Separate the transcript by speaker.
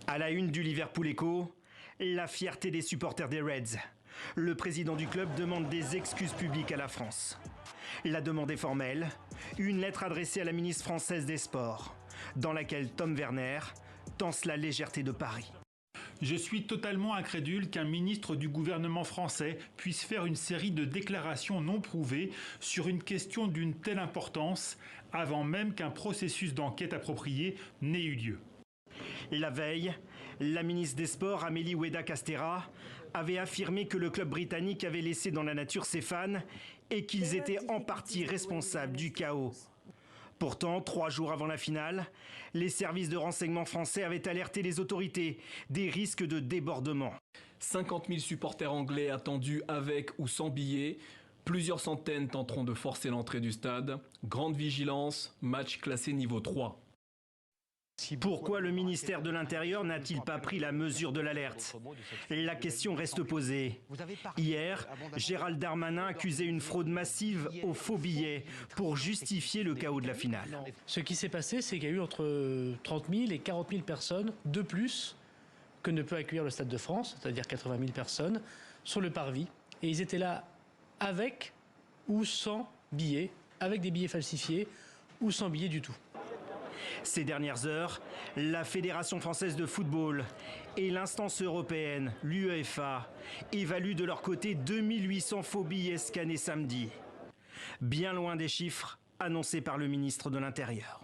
Speaker 1: À la une du Liverpool Echo, la fierté des supporters des Reds. Le président du club demande des excuses publiques à la France. La demande est formelle, une lettre adressée à la ministre française des Sports, dans laquelle Tom Werner tense la légèreté de Paris.
Speaker 2: Je suis totalement incrédule qu'un ministre du gouvernement français puisse faire une série de déclarations non prouvées sur une question d'une telle importance avant même qu'un processus d'enquête approprié n'ait eu lieu.
Speaker 1: La veille, la ministre des Sports, Amélie Oueda-Castéra, avait affirmé que le club britannique avait laissé dans la nature ses fans et qu'ils étaient en partie responsables du chaos. Pourtant, 3 jours avant la finale, les services de renseignement français avaient alerté les autorités des risques de débordement.
Speaker 3: 50 000 supporters anglais attendus avec ou sans billets. Plusieurs centaines tenteront de forcer l'entrée du stade. Grande vigilance, match classé niveau 3.
Speaker 1: Pourquoi le ministère de l'Intérieur n'a-t-il pas pris la mesure de l'alerte? La question reste posée. Hier, Gérald Darmanin accusait une fraude massive aux faux billets pour justifier le chaos de la finale.
Speaker 4: Ce qui s'est passé, c'est qu'il y a eu entre 30 000 et 40 000 personnes de plus que ne peut accueillir le Stade de France, c'est-à-dire 80 000 personnes, sur le parvis. Et ils étaient là avec ou sans billets, avec des billets falsifiés ou sans billets du tout.
Speaker 1: Ces dernières heures, la Fédération française de football et l'instance européenne, l'UEFA, évaluent de leur côté 2800 faux billets scannés samedi. Bien loin des chiffres annoncés par le ministre de l'Intérieur.